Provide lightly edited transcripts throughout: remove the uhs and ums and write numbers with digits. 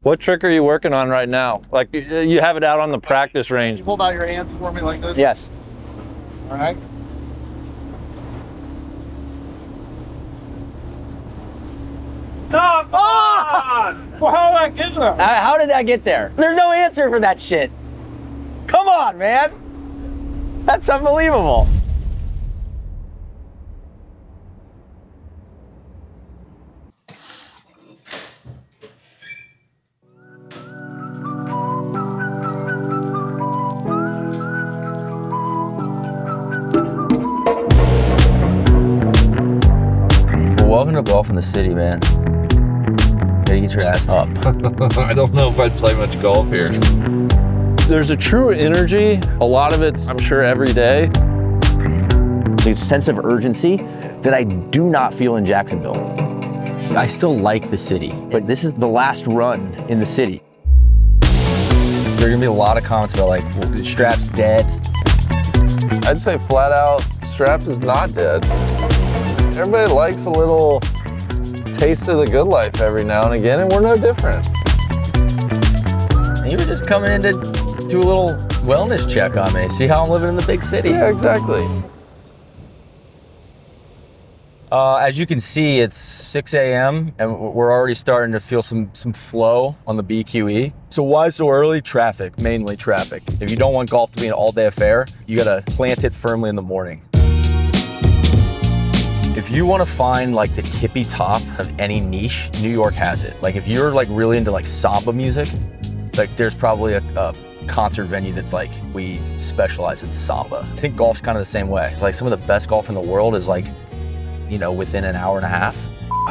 What trick are you working on right now? Like you have it out on the practice range. You hold out your hands for me like this? Yes. All right. No, come on! Well, how did that get there? How did that get there? There's no answer for that shit. Come on, man. That's unbelievable. Welcome to golf in the city, man. Gotta get your ass up. I don't know if I'd play much golf here. There's a true energy. A lot of it's, I'm sure, every day. There's a sense of urgency that I do not feel in Jacksonville. I still like the city, but this is the last run in the city. There are gonna be a lot of comments about like, well, the strap's dead. I'd say flat out, Straps is not dead. Everybody likes a little taste of the good life every now and again, and we're no different. You were just coming in to do a little wellness check on me, see how I'm living in the big city. Yeah, exactly. As you can see, it's 6 a.m. and we're already starting to feel some flow on the BQE. So why so early? Traffic, mainly traffic. If you don't want golf to be an all-day affair, you gotta plant it firmly in the morning. If you want to find like the tippy top of any niche, New York has it. Like if you're like really into like samba music, like there's probably a concert venue that's like, we specialize in samba. I think golf's kind of the same way. It's like some of the best golf in the world is like, you know, within an hour and a half.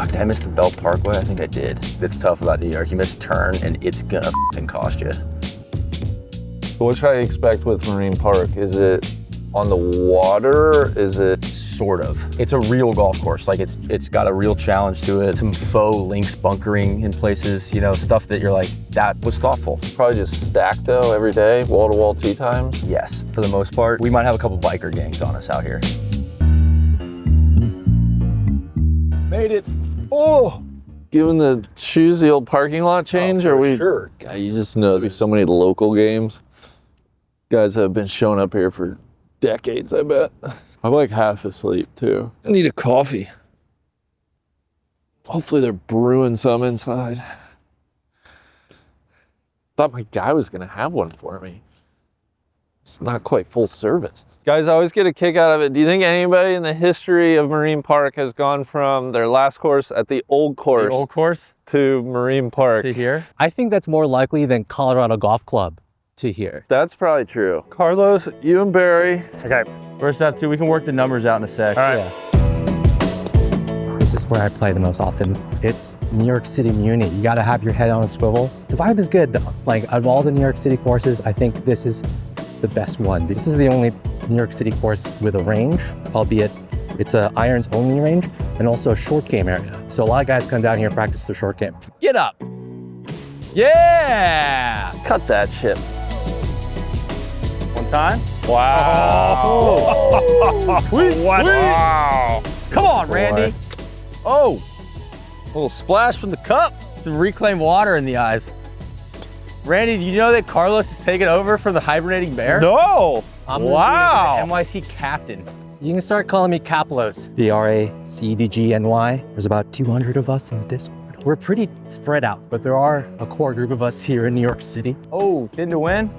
Did I miss the Belt Parkway? I think I did. It's tough about New York. You miss a turn and it's gonna cost you. What should I expect with Marine Park? Is it on the water? Is it? Sort of. It's a real golf course. Like it's got a real challenge to it. Some faux links bunkering in places, you know, stuff that you're like, that was thoughtful. Probably just stacked though every day, wall-to-wall tee times? Yes, for the most part. We might have a couple biker gangs on us out here. Made it. Oh! Giving the shoes the old parking lot change? Oh, or we? Sure. God, you just know there's so many local games. Guys have been showing up here for decades, I bet. I'm like half asleep too. I need a coffee. Hopefully they're brewing some inside. Thought my guy was gonna have one for me. It's not quite full service. Guys, I always get a kick out of it. Do you think anybody in the history of Marine Park has gone from their last course at the old course to Marine Park? To here? I think that's more likely than Colorado Golf Club to here. That's probably true. Carlos, you and Barry. Okay. First up, too, we can work the numbers out in a sec. All right. Yeah. This is where I play the most often. It's New York City Muni. You gotta have your head on a swivel. The vibe is good though. Like of all the New York City courses, I think this is the best one. This is the only New York City course with a range, albeit it's a irons only range and also a short game area. So a lot of guys come down here and practice the short game. Get up. Yeah! Cut that shit. One time. Wow. Oh. Wow. Come on, Randy. Oh, a little splash from the cup. Some reclaimed water in the eyes. Randy, do you know that Carlos is taking over for the hibernating bear? No! Wow. NYC captain. You can start calling me Caplos. BRACDGNY. There's about 200 of us in the Discord. We're pretty spread out, but there are a core group of us here in New York City. Oh, in to win.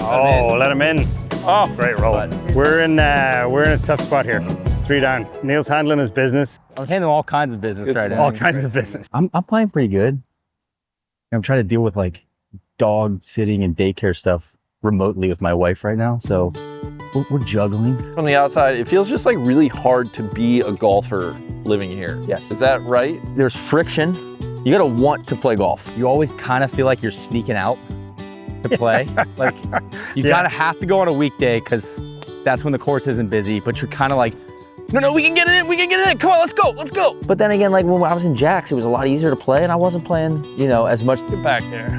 Oh, let him in. Oh, great roll. We're in a tough spot here. 3 down. Neil's handling his business. I'm handling all kinds of business right now. All kinds of business. I'm playing pretty good. I'm trying to deal with like dog sitting and daycare stuff remotely with my wife right now. So we're juggling. From the outside, it feels just like really hard to be a golfer living here. Yes. Is that right? There's friction. You gotta want to play golf. You always kind of feel like you're sneaking out to play. Like you kind of have to go on a weekday because that's when the course isn't busy, but you're kind of like, no, we can get it in, come on, let's go. But then again, like when I was in Jax, it was a lot easier to play and I wasn't playing, you know, as much. Get back there.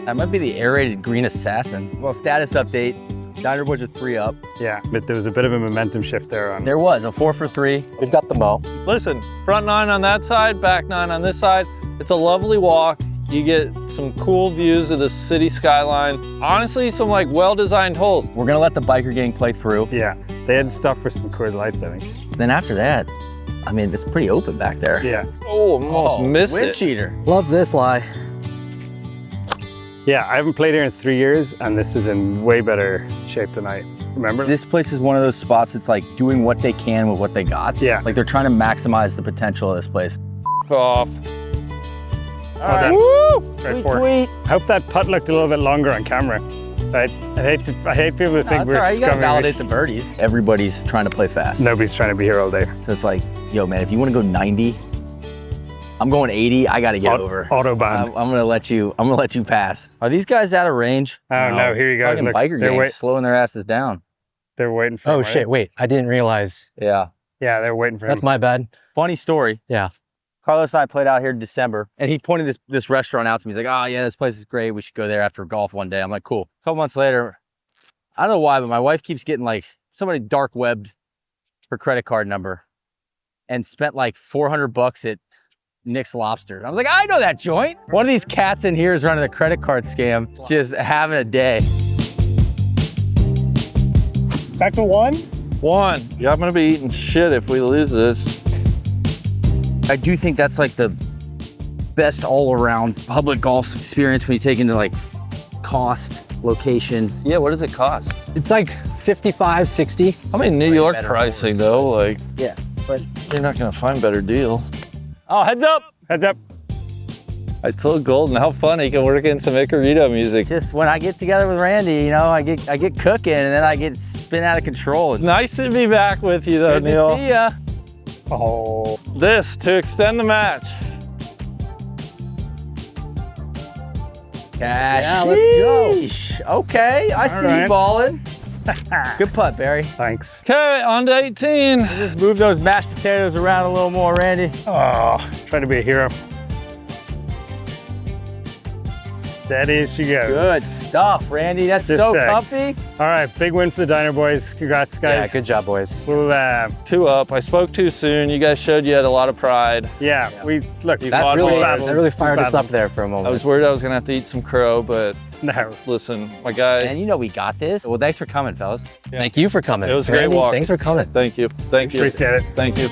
That might be the aerated green assassin. Well, status update. Diner Boys are 3 up. Yeah, but there was a bit of a momentum shift there on. There was a 4 for 3. We've got the Mo. Listen, front 9 on that side, back 9 on this side. It's a lovely walk. You get some cool views of the city skyline. Honestly, some like well-designed holes. We're gonna let the biker gang play through. Yeah, they had stuff for some Coors Lights, I think. Then after that, I mean, it's pretty open back there. Yeah. Oh, almost missed Wind it. cheater. Love this lie. Yeah, I haven't played here in 3 years, and this is in way better shape than I remember. This place is one of those spots that's like doing what they can with what they got. Yeah. Like they're trying to maximize the potential of this place. Off. All right. Woo! Right for it. I hope that putt looked a little bit longer on camera. I hate people who think That's we're all right. You gotta scummy. validate the birdies. Everybody's trying to play fast. Nobody's trying to be here all day. So it's like, yo, man, if you want to go 90, I'm going 80. I got to get over. Autobahn. I'm gonna let you pass. Are these guys out of range? Oh no, here you go. Fucking Look, biker they're, gangs slowing their asses down. they're waiting for him. Oh right? shit, wait, I didn't realize. Yeah. Yeah, they're waiting for That's him. my bad. Funny story. Yeah. Carlos and I played out here in December, and he pointed this restaurant out to me. He's like, "Oh yeah, this place is great. We should go there after golf one day." I'm like, "Cool." A couple months later, I don't know why, but my wife keeps getting like somebody dark webbed her credit card number, and spent like $400 at Nick's Lobster. I was like, "I know that joint." One of these cats in here is running a credit card scam, just having a day. Back to 1? 1. Yeah, I'm gonna be eating shit if we lose this. I do think that's like the best all-around public golf experience when you take into like cost, location. Yeah, what does it cost? It's like 55, 60. I mean, New Way York better pricing though, like Yeah, but you're not gonna find better deal. oh, heads up. Heads up. I told Golden how fun he can work in some Icarito music. Just when I get together with Randy, you know, I get cooking and then I get spin out of control. Nice to be back with you though, Good to Neil. see ya. Oh. This to extend the match. Yeah, let's go. Okay, I see you right. balling. Good putt, Barry. Thanks. Okay, on to 18. Just move those mashed potatoes around a little more, Randy. Oh, try to be a hero. Steady as she goes. Good stuff, Randy. That's Just so sick. comfy. All right, big win for the Diner Boys. Congrats, Yeah, guys. good job, boys. We'll, 2 up. I spoke too soon. You guys showed you had a lot of pride. yeah, we look. That That Odd really, word. that really fired us Battled. up there for a moment. I was worried I was gonna have to eat some crow, but No. listen, my guy, And you know we got this. Well, thanks for coming, fellas. Thank you for coming. It was a great Randy, walk. Thanks for coming. thank you. Thank you. Appreciate it. Thank you.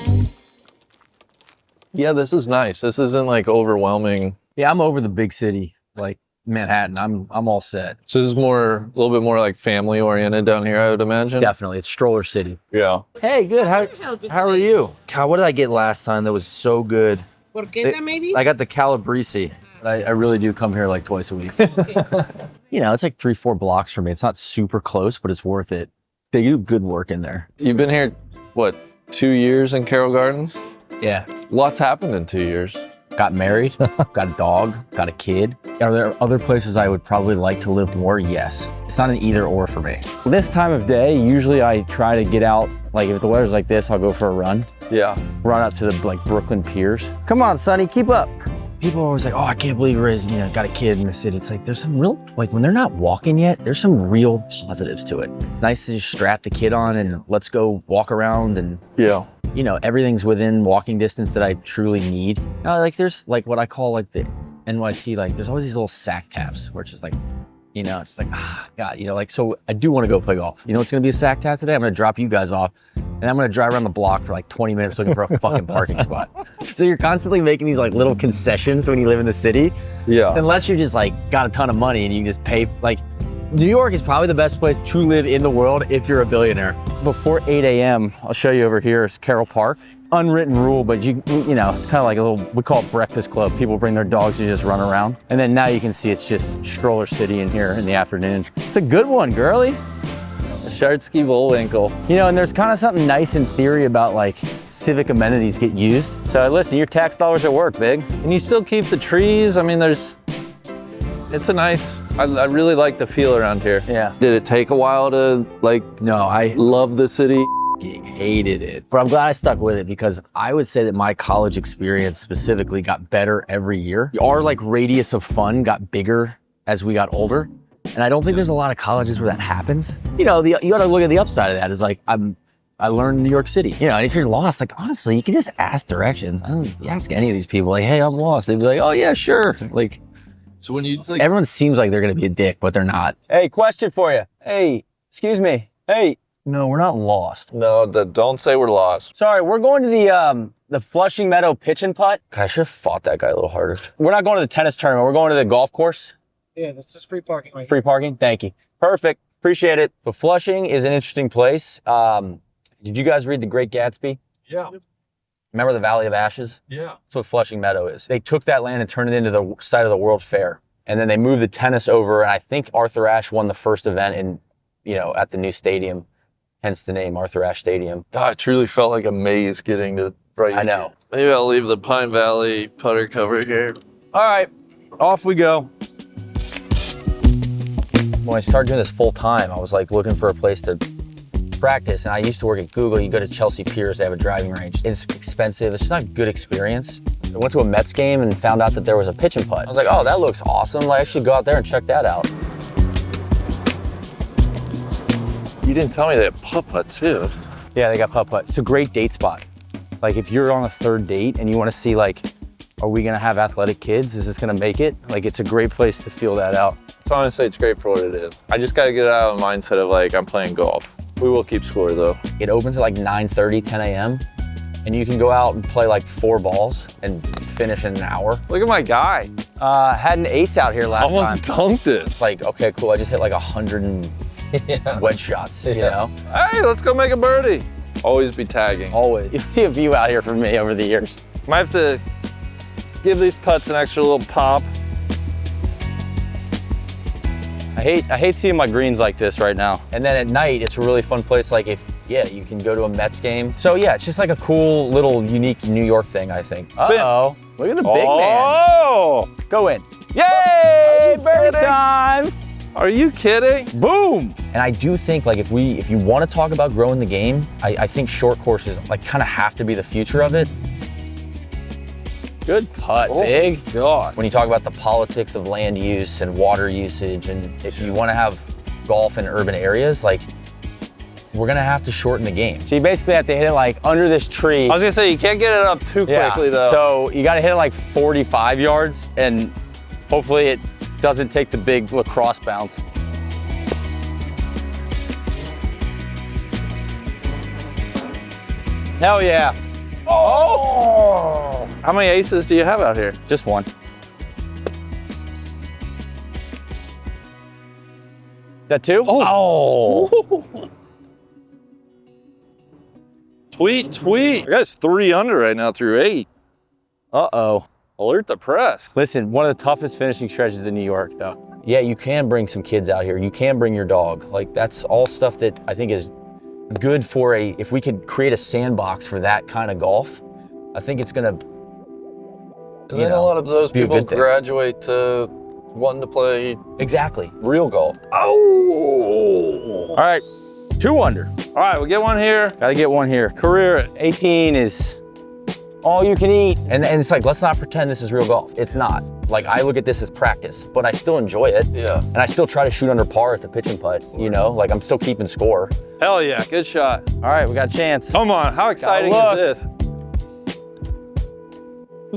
Yeah, this is nice. This isn't like overwhelming. Yeah, I'm over the big city, like Manhattan. I'm all set. So this is more, a little bit more like family oriented down here, I would imagine. Definitely, it's stroller city. Yeah. Hey, good. How are you? God, what did I get last time that was so good? Porchetta, maybe? I got the Calabrese. I really do come here like twice a week. You know, it's like 3-4 blocks for me. It's not super close, but it's worth it. They do good work in there. You've been here, what, 2 years in Carroll Gardens? Yeah. Lots happened in 2 years. Got married, got a dog, got a kid. Are there other places I would probably like to live more? Yes. It's not an either or for me. This time of day, usually I try to get out, like if the weather's like this, I'll go for a run. Yeah. Run up to the like Brooklyn piers. Come on, Sonny, keep up. People are always like, oh, I can't believe Riz, you know, got a kid in the city. It's like, there's some real, like when they're not walking yet, there's some real positives to it. It's nice to just strap the kid on and let's go walk around and, Yeah. you know, everything's within walking distance that I truly need. Like there's like what I call like the NYC, like there's always these little sack taps where it's just like, you know, it's just like, God, you know, like, so I do want to go play golf. You know what's going to be a sack tap today? I'm going to drop you guys off and I'm going to drive around the block for like 20 minutes looking for a fucking parking spot. So you're constantly making these like little concessions when you live in the city, Yeah. unless you're just like got a ton of money and you can just pay. Like New York is probably the best place to live in the world if you're a billionaire. Before 8 a.m., I'll show you over here is Carroll Park. Unwritten rule, but you know, it's kind of like a little, we call it breakfast club. People bring their dogs to just run around. And then now you can see it's just stroller city in here in the afternoon. It's a good one, girly. Shardsky Bullwinkle. You know, and there's kind of something nice in theory about like civic amenities get used. So listen, your tax dollars at work, big. And you still keep the trees. I mean, it's a nice, I really like the feel around here. Yeah. Did it take a while to like No, I love the city? hated it. But I'm glad I stuck with it because I would say that my college experience specifically got better every year. Our like radius of fun got bigger as we got older. And I don't think there's a lot of colleges where that happens. You know, you got to look at the upside of that. Is like I learned in New York City. You know, and if you're lost, like honestly, you can just ask directions. I don't ask any of these people like, "Hey, I'm lost." They'd be like, "Oh yeah, sure." Like, So when you like, everyone seems like they're gonna be a dick, but they're not. Hey, question for you. Hey, excuse me. Hey, No, we're not lost. no, don't say we're lost. sorry, we're going to the Flushing Meadow pitch and putt. God, I should have fought that guy a little harder. We're not going to the tennis tournament. We're going to the golf course. Yeah, this is free parking right Free parking. Thank you. Perfect. Appreciate it. But Flushing is an interesting place. Did you guys read The Great Gatsby? Yeah. Remember the Valley of Ashes? Yeah. That's what Flushing Meadow is. They took that land and turned it into the site of the World Fair. And then they moved the tennis over, and I think Arthur Ashe won the first event in, at the new stadium, hence the name Arthur Ashe Stadium. God, I truly felt like a maze getting to right I know. Maybe I'll leave the Pine Valley putter cover here. All right, off we go. When I started doing this full time, I was like looking for a place to practice, and I used to work at Google. You go to Chelsea Piers, they have a driving range. It's expensive, it's just not a good experience. I went to a Mets game and found out that there was a pitch and putt. I was like, oh, that looks awesome. Like, I should go out there and check that out. You didn't tell me they had putt-putt too. Yeah, they got putt-putt. It's a great date spot. Like if you're on a third date and you want to see like, are we gonna have athletic kids? Is this gonna make it? Like it's a great place to feel that out. So honestly, it's great for what it is. I just gotta get out of the mindset of like, I'm playing golf. We will keep score though. It opens at like 9:30, 10 a.m. and you can go out and play like 4 balls and finish in an hour. Look at my guy. Had an ace out here last Almost time. dunked it. Like, okay, cool. I just hit like 100 wedge shots, you know? Hey, let's go make a birdie. Always be tagging. Always. You'll see a view out here from me over the years. Might have to give these putts an extra little pop. I hate seeing my greens like this right now. And then at night, it's a really fun place. Like you can go to a Mets game. So yeah, it's just like a cool little unique New York thing, I think. Uh-oh, look at the big man. Oh! Go in. Yay, birdie time. Are you kidding? Boom! And I do think like if you want to talk about growing the game, I think short courses like kind of have to be the future of it. Good putt, big. God. When you talk about the politics of land use and water usage, and if you want to have golf in urban areas, like we're gonna have to shorten the game. So you basically have to hit it like under this tree. I was gonna say, you can't get it up too quickly though. So you gotta hit it like 45 yards, and hopefully it doesn't take the big lacrosse bounce. Hell yeah. Oh! How many aces do you have out here? Just one. Is that 2? Oh. Tweet. I guy's 3 under right now through 8. Uh-oh. Alert the press. Listen, one of the toughest finishing stretches in New York, though. Yeah, you can bring some kids out here. You can bring your dog. Like, that's all stuff that I think is good for if we could create a sandbox for that kind of golf, I think it's gonna, And then a lot of those be a people good thing. graduate to wanting to play Exactly. real golf. Oh! All right, 2 under. All right, we'll get one here. Gotta get one here. Career it. 18 is all you can eat. And it's like, let's not pretend this is real golf. It's not. Like, I look at this as practice, but I still enjoy it. Yeah. And I still try to shoot under par at the pitch and putt, you know? Like, I'm still keeping score. Hell yeah, good shot. All right, we got a chance. Come on, how exciting look. is this?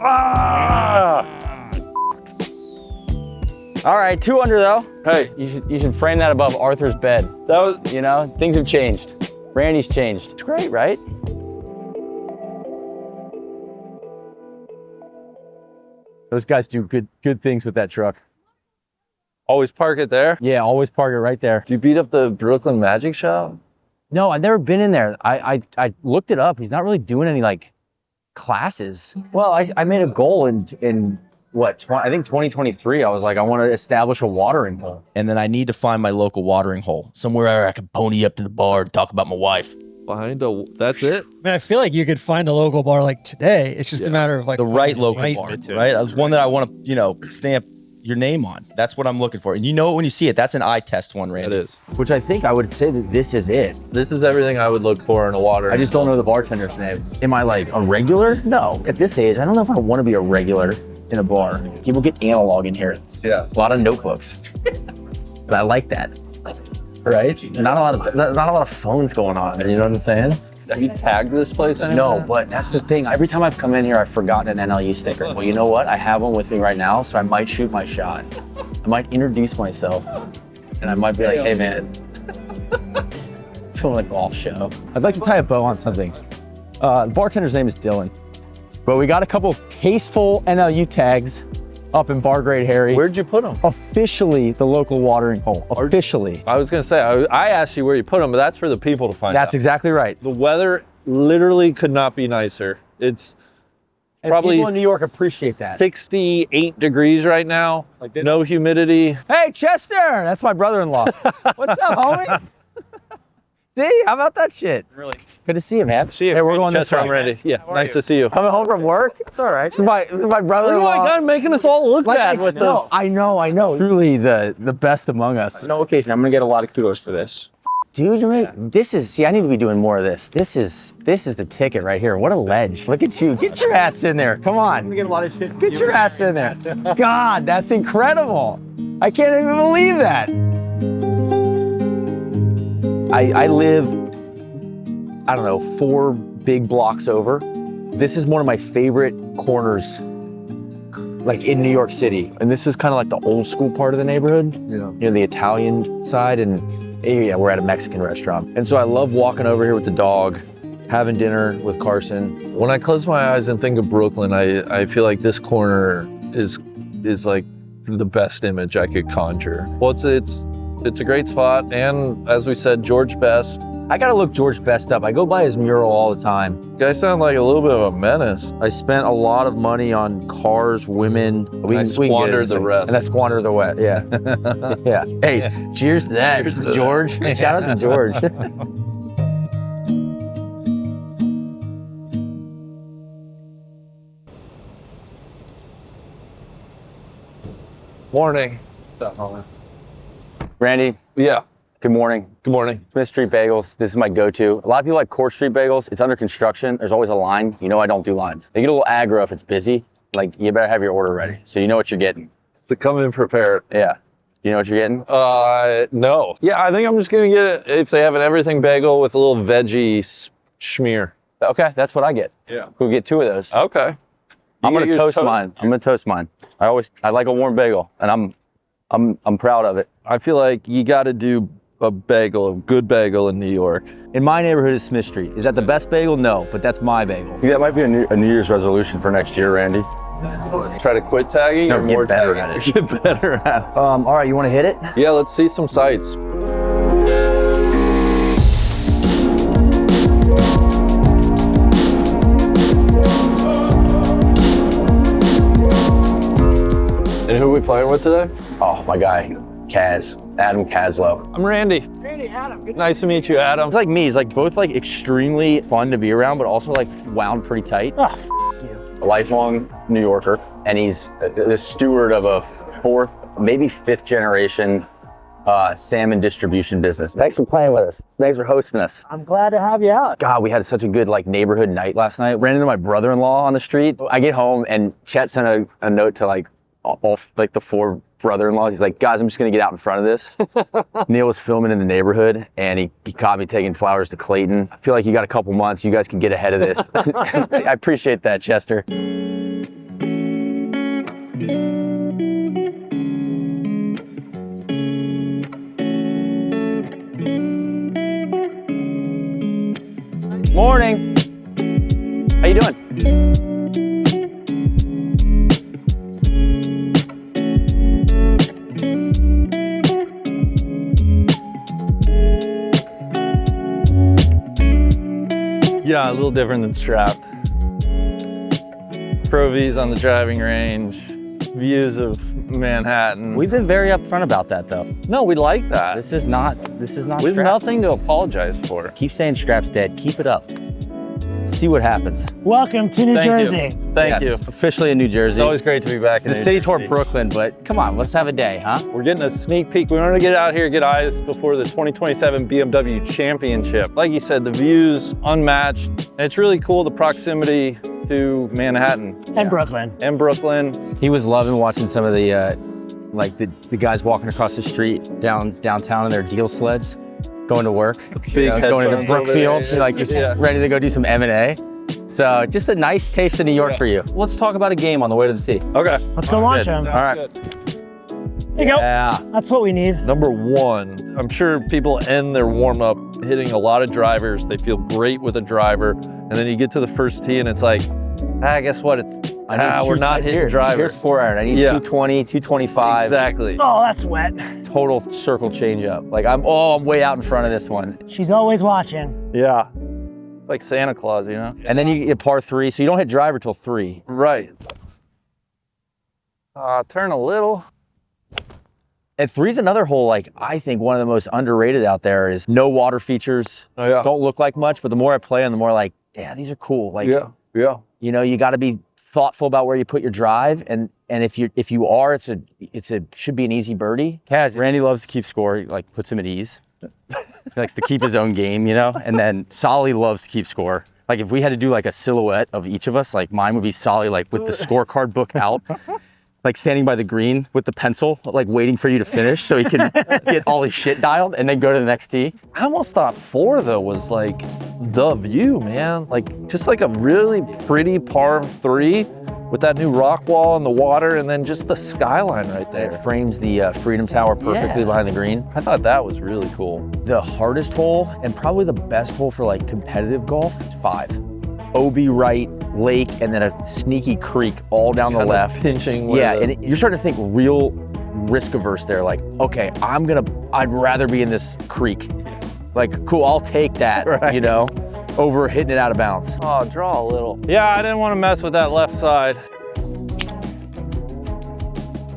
Ah! All right, 2 under though. Hey, You should frame that above Arthur's bed. that was, You know, things have changed. Randy's changed. It's great, right? Those guys do good things with that truck. always park it there. Yeah, always park it right there. Do you beat up the Brooklyn Magic shop? No, I've never been in there. I looked it up. He's not really doing any like classes. Well, I made a goal in what, I think 2023. I was like, I want to establish a watering hole. And then I need to find my local watering hole, somewhere where I can pony up to the bar and talk about my wife. That's it? I mean, I feel like you could find a local bar like today. It's just a matter of like The right finding local right bar, fit to. right? One that I want to, stamp your name on. That's what I'm looking for. And you know it when you see it. That's an eye test one, Randy. It is. Which I think I would say that this is it. This is everything I would look for in a water. I just don't know the bartender's name. Am I like a regular? No. At this age, I don't know if I want to be a regular in a bar. People get analog in here. Yeah. A lot of notebooks. But I like that, right? Not a lot of phones going on. You know what I'm saying? Have you tagged this place anymore? No, but that's the thing. Every time I've come in here, I've forgotten an NLU sticker. Well, you know what? I have one with me right now, so I might shoot my shot. I might introduce myself, and I might be like, hey, man, filming a golf show. I'd like to tie a bow on something. The bartender's name is Dylan. But we got a couple tasteful NLU tags up in Bar Grade Harry. Where'd you put them? Officially the local watering hole. Officially. I was gonna say, I asked you where you put them, but that's for the people to find out. That's exactly right. The weather literally could not be nicer. It's And probably people in New York appreciate that. 68 degrees right now, no humidity. Hey, Chester, that's my brother-in-law. What's up, homie? See, how about that shit? Really Good to see you, man. See you. Hey, we're going this Chester, way. I'm ready. Yeah, nice to see you. Coming home from work? It's all right. This is my Oh my brother-in-law. God, making us all look bad with them. I know. Truly the best among us. No occasion. I'm gonna get a lot of kudos for this. Dude, I need to be doing more of this. This is the ticket right here. What a ledge. Look at you. Get your ass in there. Come on. I'm gonna get a lot of shit. Get your ass in there. God, that's incredible. I can't even believe that. I live, I don't know, 4 big blocks over. This is one of my favorite corners, like in New York City. And this is kind of like the old school part of the neighborhood. Yeah. You know, the Italian side, and yeah, we're at a Mexican restaurant. And so I love walking over here with the dog, having dinner with Carson. When I close my eyes and think of Brooklyn, I feel like this corner is like the best image I could conjure. Well, it's a great spot, and as we said, George Best. I gotta look George Best up. I go by his mural all the time. You guys sound like a little bit of a menace. I spent a lot of money on cars, women. I squandered the rest. And I squandered the rest, yeah. Yeah. Hey, cheers to that, Cheers to George. that. Shout out to George. Morning. Randy, Yeah. good morning. Good morning. Smith Street Bagels, this is my go-to. A lot of people like Court Street Bagels. It's under construction. There's always a line. You know I don't do lines. They get a little aggro if it's busy. Like, you better have your order ready so you know what you're getting. So come in prepared. Yeah. You know what you're getting? No. Yeah, I think I'm just gonna get it if they have an everything bagel with a little veggie schmear. Okay, that's what I get. Yeah. We'll get 2 of those. Okay. I'm You gonna get yours toast mine. I'm gonna toast mine. I like a warm bagel, and I'm proud of it. I feel like you got to do a good bagel in New York. In my neighborhood is Smith Street. Is that the best bagel? No, but that's my bagel. That might be a New Year's resolution for next year, Randy. Try to quit tagging or get more better tagging? at it. Get better at it. All right, you want to hit it? Yeah, let's see some sights. And who are we playing with today? Oh, my guy, Adam Caslow. I'm Randy. Randy, Adam. Nice to meet you, Adam. He's like me. He's like both like extremely fun to be around, but also like wound pretty tight. Ah, A lifelong New Yorker, and he's the steward of a 4th, maybe 5th generation salmon distribution business. Thanks for playing with us. Thanks for hosting us. I'm glad to have you out. God, we had such a good like neighborhood night last night. Ran into my brother-in-law on the street. I get home and Chet sent a note to like all like the 4 brother-in-laws. He's like, guys, I'm just gonna get out in front of this. Neil was filming in the neighborhood and he caught me taking flowers to Clayton. I feel like you got a couple months. You guys can get ahead of this. I appreciate that, Chester. Morning. How you doing? Yeah, a little different than strapped. Pro V's on the driving range, views of Manhattan. We've been very upfront about that though. No, we like that. This is not We have strapped. nothing to apologize for. Keep saying strap's dead. Keep it up. See what happens. Welcome to New Thank Jersey. you. Thank you. Officially in New Jersey. It's always great to be back in It's a city toward Brooklyn, but come on, let's have a day, huh? We're getting a sneak peek. We wanted to get out here, get eyes before the 2027 BMW Championship. Like you said, the views unmatched. And it's really cool, the proximity to Manhattan And Brooklyn. and Brooklyn. He was loving watching some of the Like the guys walking across the street downtown in their deal sleds, going to work, going to Brookfield, like just ready to go do some M&A. So just a nice taste of New York for you. Let's talk about a game on the way to the tee. Okay. Let's go watch him. All right. There you go. Yeah. That's what we need. Number one, I'm sure people end their warm up hitting a lot of drivers. They feel great with a driver. And then you get to the first tee and it's like, guess what? We're not hitting drivers. Here's 4-iron. I need 220, 225. Exactly. Oh, that's wet. Total circle change up. Like I'm way out in front of this one. She's always watching. Yeah. It's like Santa Claus, you know? And then you get par 3, so you don't hit driver till 3. Right. Turn a little. And 3's another hole, like, I think one of the most underrated out there is no water features. Oh, yeah. Don't look like much, but the more I play them, the more like, yeah, these are cool. Like, yeah. You know, you got to be thoughtful about where you put your drive, and if you are, should be an easy birdie. Kaz, Randy loves to keep score. He like puts him at ease. He likes to keep his own game, you know. And then Solly loves to keep score. Like if we had to do like a silhouette of each of us, like mine would be Solly, like with the scorecard book out. Like standing by the green with the pencil, like waiting for you to finish so he can get all his shit dialed and then go to the next tee. I almost thought 4 though was like the view, man. Like just like a really pretty par 3 with that new rock wall in the water and then just the skyline right there. It frames the Freedom Tower perfectly behind the green. I thought that was really cool. The hardest hole and probably the best hole for like competitive golf is 5. OB right, lake, and then a sneaky creek all down the left. Pinching. Yeah, and you're starting to think real risk averse there. Like, okay, I'd rather be in this creek. Like, cool, I'll take that, right. You know, over hitting it out of bounds. Oh, draw a little. Yeah, I didn't want to mess with that left side.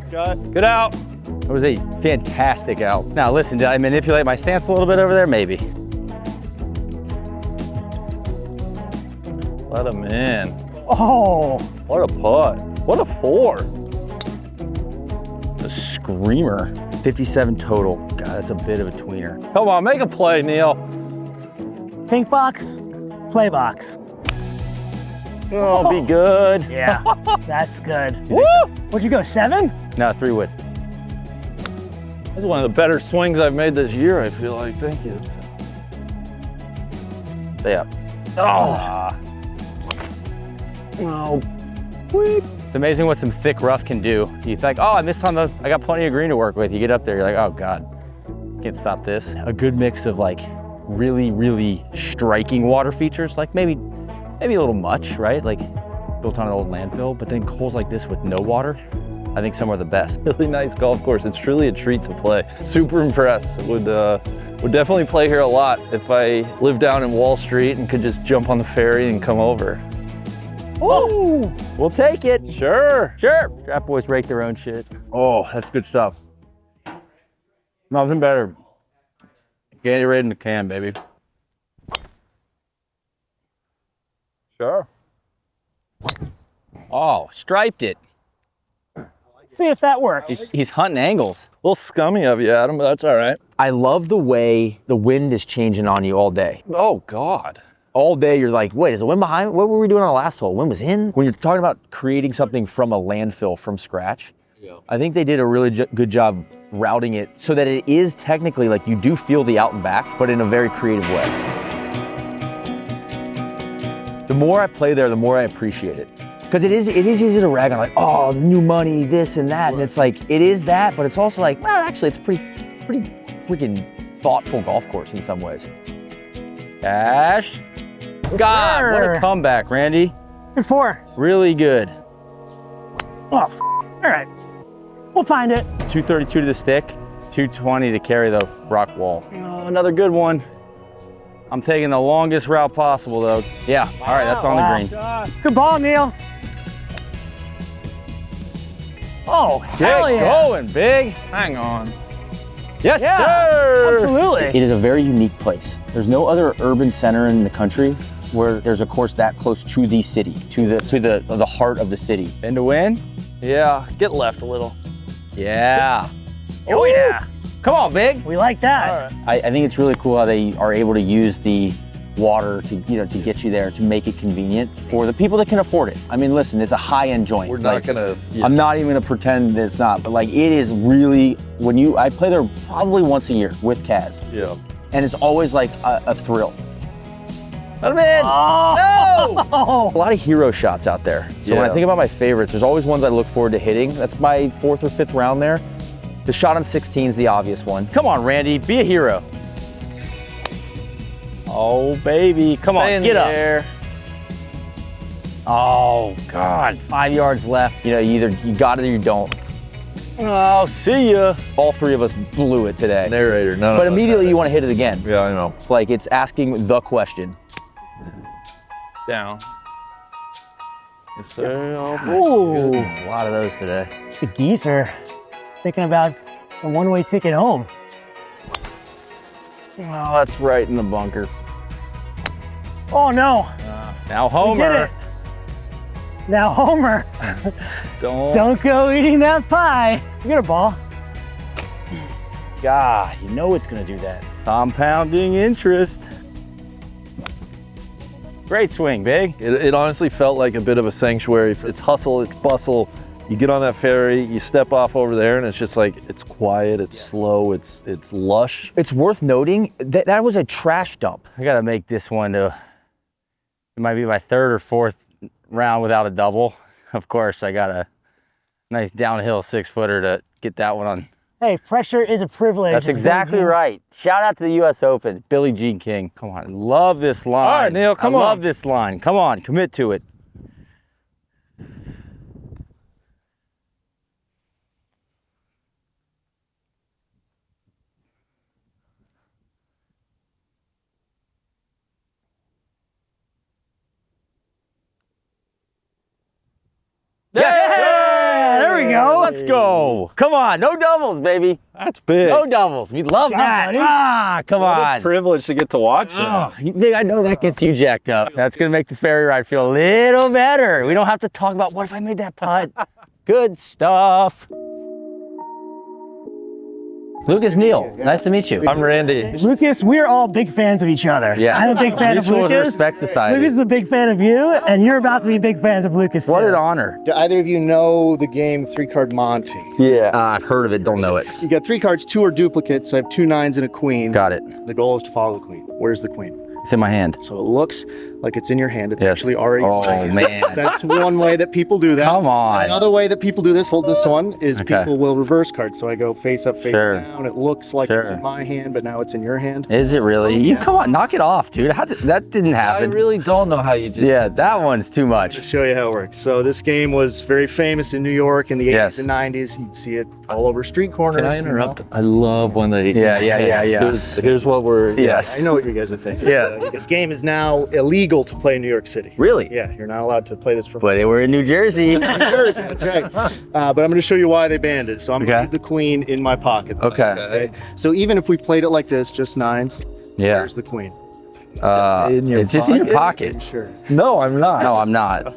Good out. It was a fantastic out. Now listen, did I manipulate my stance a little bit over there? Maybe. Let him in. Oh. What a putt. What a 4. The screamer. 57 total. God, that's a bit of a tweener. Come on, make a play, Neil. Pink box, play box. Oh, be good. Yeah, that's good. Woo! What'd you go, 7? No, 3 wood. This is one of the better swings I've made this year, I feel like. Thank you. Stay up. Oh. Oh. It's amazing what some thick rough can do. You think, oh, I missed on I got plenty of green to work with. You get up there, you're like, oh God, can't stop this. A good mix of like really, really striking water features, like maybe a little much, right? Like built on an old landfill, but then holes like this with no water, I think some are the best. Really nice golf course. It's truly a treat to play. Super impressed. Would definitely play here a lot if I lived down in Wall Street and could just jump on the ferry and come over. Woo! We'll take it. Sure. Sure. Strap boys rake their own shit. Oh, that's good stuff. Nothing better. Gatorade in the can, baby. Sure. Oh, striped it. See if that works. He's hunting angles. A little scummy of you, Adam, but that's all right. I love the way the wind is changing on you all day. Oh, God. All day you're like, wait, is the wind behind? What were we doing on the last hole? Wind was in? When you're talking about creating something from a landfill from scratch, I think they did a really good job routing it so that it is technically like you do feel the out and back, but in a very creative way. The more I play there, the more I appreciate it. Because it is easy to rag on like, oh, new money, this and that. And it's like, it is that, but it's also like, well, actually it's pretty freaking thoughtful golf course in some ways. Cash. God, what a comeback, Randy. Good 4. Really good. Oh, all right. We'll find it. 232 to the stick, 220 to carry the rock wall. Oh, another good one. I'm taking the longest route possible though. Yeah, all right, that's on the green. Good ball, Neil. Oh, hell Get yeah. going, big. Hang on. Yes, Yeah, sir. absolutely. It is a very unique place. There's no other urban center in the country where there's a course that close to the city, to the heart of the city. And to win? Yeah, get left a little. Yeah. Oh, yeah. Come on, big. We like that. I think it's really cool how they are able to use the water to get you there, to make it convenient for the people that can afford it. I mean, listen, it's a high-end joint. We're not gonna. Yeah. I'm not even gonna pretend that it's not, but like it is really, I play there probably once a year with Kaz. Yeah. And it's always like a thrill. Let him in! Oh. No! A lot of hero shots out there. So when I think about my favorites, there's always ones I look forward to hitting. That's my 4th or 5th round there. The shot on 16 is the obvious one. Come on, Randy, be a hero. Oh, baby, come on, get up. Oh, God, 5 yards left. You know, either you got it or you don't. Oh, see ya. All 3 of us blew it today. Narrator, none of us. But immediately you want to hit it again. Yeah, I know. Like it's asking the question. Down. Yes, sir. Ooh. A lot of those today. The geese are thinking about a one-way ticket home. Oh, that's right in the bunker. Oh no. Now We did Homer. it. Now Homer. Don't go eating that pie. You got a ball. God, you know it's gonna do that. Compounding interest. Great swing, Big. It honestly felt like a bit of a sanctuary. It's hustle, it's bustle. You get on that ferry, you step off over there, and it's just like, it's quiet, it's slow, it's lush. It's worth noting that that was a trash dump. I gotta make this one it might be my 3rd or 4th round without a double. Of course, I got a nice downhill 6-footer to get that one on. Hey, pressure is a privilege. That's exactly right. Shout out to the US Open, Billie Jean King. Come on, love this line. All right, Neil, come on. I love this line. Come on, commit to it. Yeah, there we go. Let's go. Come on, no doubles, baby. That's big. No doubles. We love Good job, that. buddy. Ah, come What a on. privilege to get to watch that. Oh, Big, I know that gets you jacked up. That's gonna make the ferry ride feel a little better. We don't have to talk about what if I made that putt. Good stuff. Lucas Neal, nice to meet you. I'm Randy. Lucas, we're all big fans of each other. Yeah. I'm a big fan of Mutual Lucas. Respect Society. Lucas is a big fan of you, and you're about to be big fans of Lucas. What too. an honor. Do either of you know the game 3-card Monte? Yeah. I've heard of it, don't know it. You got 3 cards, 2 are duplicates, so I have 2 9s and a queen. Got it. The goal is to follow the queen. Where's the queen? It's in my hand. So it looks like it's in your hand. It's Yes. actually already. Oh, man. That's one way that people do that. Come on. Another way that people do this, hold this one, is Okay. people will reverse cards. So I go face up, face Sure. down. It looks like it's Sure. in my hand, but now it's in your hand. Is it really? You come on, knock it off, dude. That didn't I happen. really don't know how you just. Yeah, that one's too much. To show you how it works. So this game was very famous in New York in the 80s Yes. and 90s. You'd see it all over street corners. Can I interrupt? I love when they. Yeah. Here's what we're. Yes. I know what you guys are thinking. Yeah. This game is now illegal to play in New York City. Really? Yeah, you're not allowed to play this for But they were in New Jersey. New Jersey. That's right. But I'm going to show you why they banned it. So I'm going Okay. to leave the queen in my pocket. Okay. So even if we played it like this, just 9s, Yeah. there's the queen. In your It's just in your pocket. Sure. No, I'm not. No, I'm not.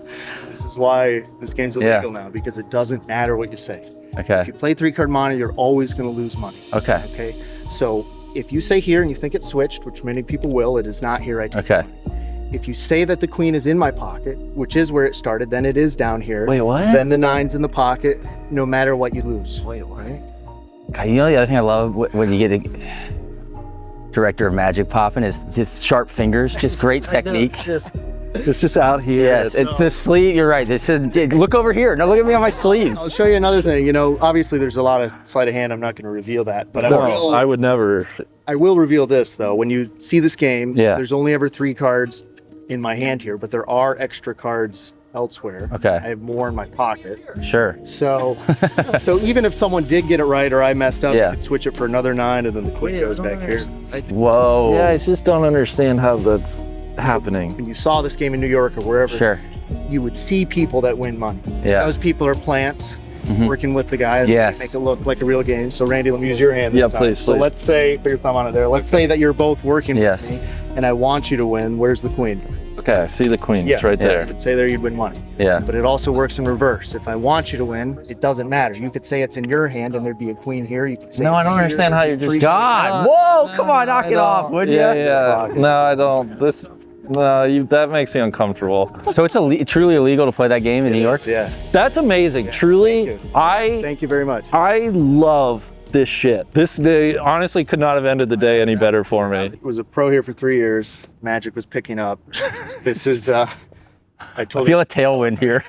This is why this game's Yeah. illegal now, because it doesn't matter what you say. Okay. If you play 3-card Monte, you're always going to lose money. Okay. Okay. So if you say here and you think it's switched, which many people will, it is not here. I take Okay. money. If you say that the queen is in my pocket, which is where it started, then it is down here. Wait, what? Then the 9's in the pocket, no matter what you lose. Wait, what? God, you know the other thing I love when you get a director of magic popping is just sharp fingers, just great technique. It's just out here. Yes, it's the sleeve. You're right. This is, look over here. No, look at me on my I'll sleeves. show you another thing. You know, obviously there's a lot of sleight of hand. I'm not going to reveal that, but No, I would never. I will reveal this though. When you see this game, Yeah. there's only ever 3 cards in my hand here, but there are extra cards elsewhere. Okay. I have more in my pocket. Sure. So, so even if someone did get it right or I messed up, Yeah. you could switch it for another 9, and then the queen goes back here. Whoa. Yeah, I just don't understand how that's happening. When you saw this game in New York or wherever, Sure. you would see people that win money. Yeah. Those people are plants working with the guy. Yes. Make it look like a real game. So Randy, let me use your hand. this Yeah, time. please, So please. let's say, put your thumb on it there. Let's say that you're both working Yes. with me, and I want you to win. Where's the queen? Okay, I see the queen. Yeah, It's right there. You could say there you'd win money. Yeah. But it also works in reverse. If I want you to win, it doesn't matter. You could say it's in your hand and there'd be a queen here. You could say No, I it's don't here, understand how there'd you're be just. three God, queens. whoa, come on, knock it off, would you? Yeah. No, I don't. That makes me uncomfortable. So it's truly illegal to play that game in New York? Yeah. That's amazing. Truly, Thank you very much. I love this shit. This day honestly could not have ended the day any better for me. I was a pro here for 3 years. Magic was picking up. This is, I I feel a tailwind here.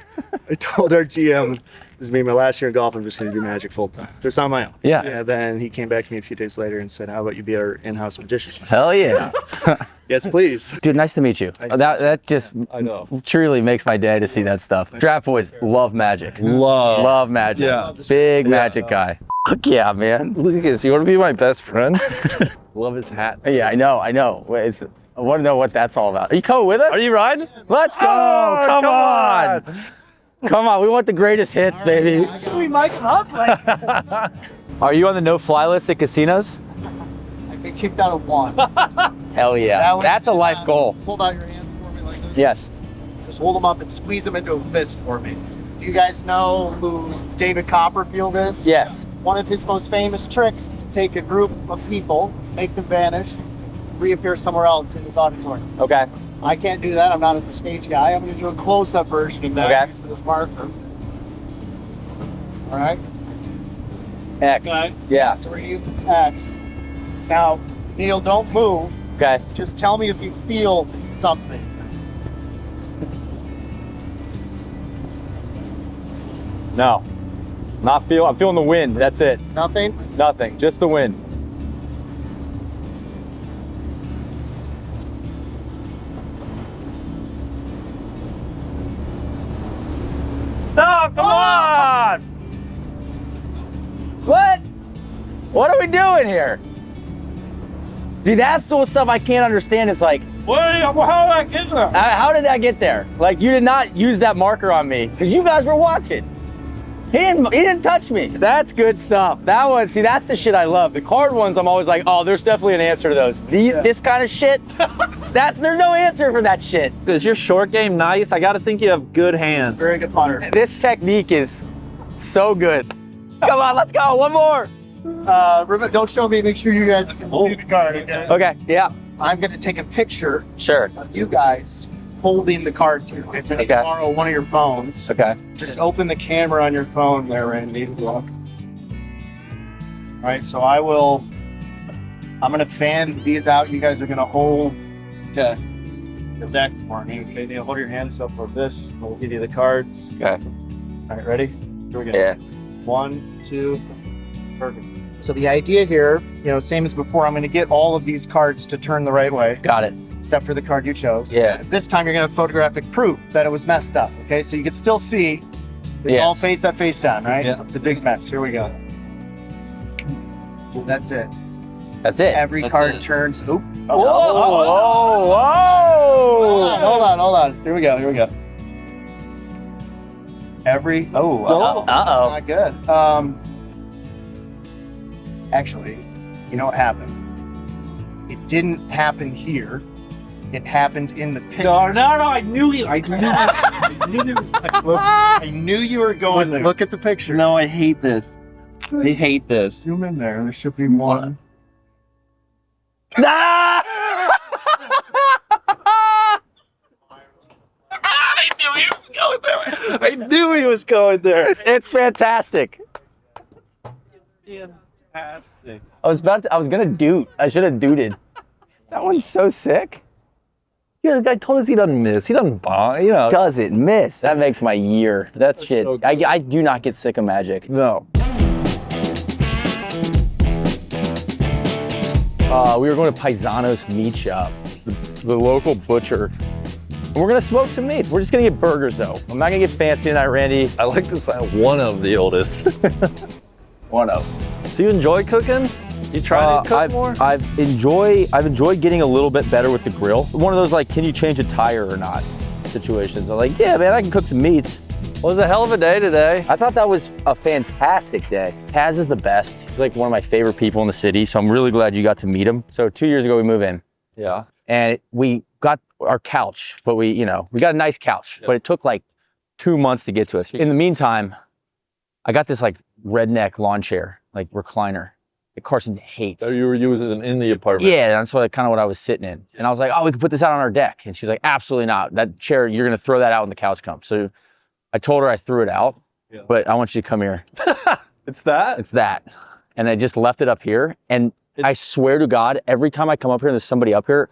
I told our GM, this is me my last year in golf, I'm just going to do Magic full time, just on my own. Yeah. And then he came back to me a few days later and said, how about you be our in-house magician? Hell yeah. Yes, please. Dude, nice to meet you. That just I know. truly makes my day to see that stuff. Draft boys love Magic. Love Magic. Yeah. Big Magic guy. Fuck yeah, man. Look at this. You want to be my best friend? Love his hat. Yeah, I know. Wait, I want to know what that's all about. Are you coming with us? Are you riding? Let's go. Oh, come on. Come on. We want the greatest hits, baby. We mic him up like. Are you on the no-fly list at casinos? I've been kicked out of one. Hell yeah. That's a life goal. Hold out your hands for me like this. Yes. Just hold them up and squeeze them into a fist for me. Do you guys know who David Copperfield is? Yes. One of his most famous tricks is to take a group of people, make them vanish, reappear somewhere else in his auditorium. Okay. I can't do that. I'm not a stage guy. I'm going to do a close-up version of that Okay. using this marker. All right. X. Okay. Yeah. So we're going to use this X. Now, Neil, don't move. Okay. Just tell me if you feel something. No. I'm feeling the wind. That's it. Nothing? Nothing. Just the wind. No, come on! What? What are we doing here? Dude, that's the stuff I can't understand. It's like, How did I get there? how did that get there? Like, you did not use that marker on me because you guys were watching. He didn't touch me. That's good stuff. That one, see, that's the shit I love. The card ones, I'm always like, oh, there's definitely an answer to those. This kind of shit, there's no answer for that shit. Is your short game nice? I gotta think you have good hands. Very good putter. This technique is so good. Come on, let's go. One more. Remember, don't show me. Make sure you guys see the card, okay? Okay, yeah. I'm going to take a picture Sure. of you guys holding the cards here. Okay, so I need to borrow one of your phones. Okay. Just open the camera on your phone there, Randy. All right, so I'm going to fan these out. You guys are going to hold the deck for me. Okay, Neil, hold your hands up for this. We'll give you the cards. Okay. All right, ready? Here we go. Yeah. 1, 2, perfect. So the idea here, same as before, I'm going to get all of these cards to turn the right way. Got it. Except for the card you chose. Yeah. This time you're going to have photographic proof that it was messed up. Okay, so you can still see it's all face up, face down, right? Yeah. It's a big mess. Here we go. That's it. That's it. Every card turns. Oop. Whoa, whoa. Hold on. Here we go. Every. Uh-oh. That's not good. Actually, you know what happened? It didn't happen here. It happened in the picture. No, I knew you. I knew you were going there. Look at the picture. No, I hate this. I hate this. Zoom in there. There should be one. Ah! I knew he was going there. It's fantastic. Fantastic. I was gonna doot. I should have dooted. That one's so sick. Yeah, the guy told us he doesn't miss. He doesn't bomb, Doesn't miss. That makes my year. That's shit. so I do not get sick of Magic. No. We were going to Paisanos Meat Shop, the local butcher. And we're gonna smoke some meat. We're just gonna get burgers though. I'm not gonna get fancy tonight, Randy. I like this. One of the oldest. One of. So you enjoy cooking? You try to cook more? I've enjoyed getting a little bit better with the grill. One of those like, can you change a tire or not situations. I'm like, yeah, man, I can cook some meats. Well, it was a hell of a day today. I thought that was a fantastic day. Taz is the best. He's like one of my favorite people in the city, so I'm really glad you got to meet him. So 2 years ago we moved in. Yeah. And we got our couch, but we got a nice couch, but it took like 2 months to get to it. In the meantime, I got this like redneck lawn chair, like recliner that Carson hates. So you were using in the apartment? Yeah, that's kind of what I was sitting in. And I was like, oh, we could put this out on our deck. And she's like, absolutely not. That chair, you're gonna throw that out when the couch comes. So I told her I threw it out, but I want you to come here. It's that? It's that. And I just left it up here. And I swear to God, every time I come up here and there's somebody up here,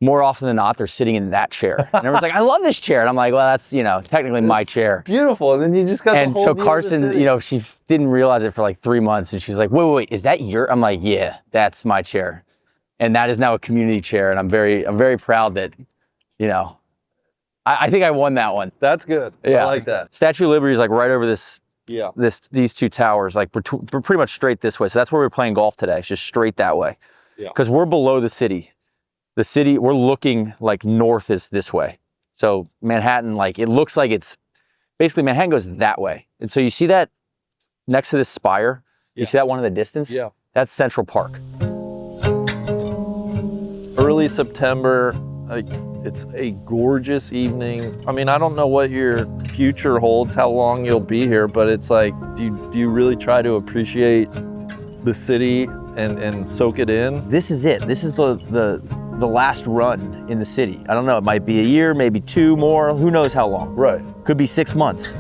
more often than not, they're sitting in that chair. And everyone's like, I love this chair. And I'm like, well, that's, technically my chair. Beautiful. And then you just got and so Carson, she didn't realize it for like 3 months. And she was like, wait, is that your? I'm like, yeah, that's my chair. And that is now a community chair. And I'm very proud that, I think I won that one. That's good. Yeah. I like that. Statue of Liberty is like right over this. Yeah. These two towers, like we're pretty much straight this way. So that's where we're playing golf today. It's just straight that way. Yeah. Because we're below the city. The city, we're looking like north is this way. So Manhattan, like it looks like it's basically Manhattan goes that way. And so you see that next to this spire, you see that one in the distance? Yeah. That's Central Park. Early September, like it's a gorgeous evening. I mean, I don't know what your future holds, how long you'll be here, but it's like, do you really try to appreciate the city and soak it in? This is it. This is the last run in the city. I don't know, it might be a year, maybe 2 more, who knows how long. Right. Could be 6 months.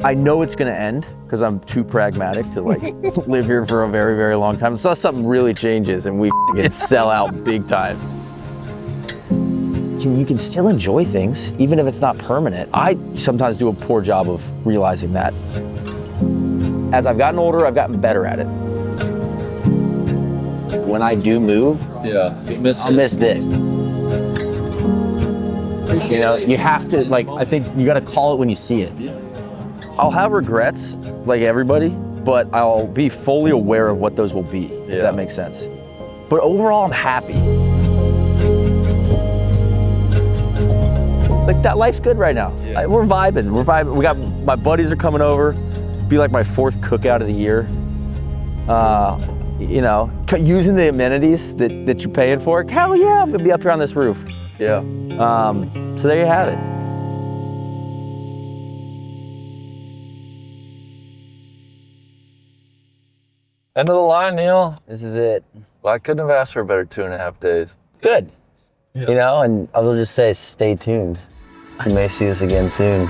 I know it's gonna end because I'm too pragmatic to like live here for a very, very long time. Unless something really changes and we can sell out big time. You can still enjoy things, even if it's not permanent. I sometimes do a poor job of realizing that. As I've gotten older, I've gotten better at it. When I do move, I'll miss this. You have to, I think you gotta call it when you see it. I'll have regrets, like everybody, but I'll be fully aware of what those will be, if that makes sense. But overall, I'm happy. Like that life's good right now. We're vibing. We got, my buddies are coming over. Be like my 4th cookout of the year. Using the amenities that you're paying for. Hell yeah, I'm gonna be up here on this roof. Yeah. So there you have it. End of the line, Neil. This is it. Well, I couldn't have asked for a better 2.5 days. Good. And I will just say, stay tuned. You may see us again soon.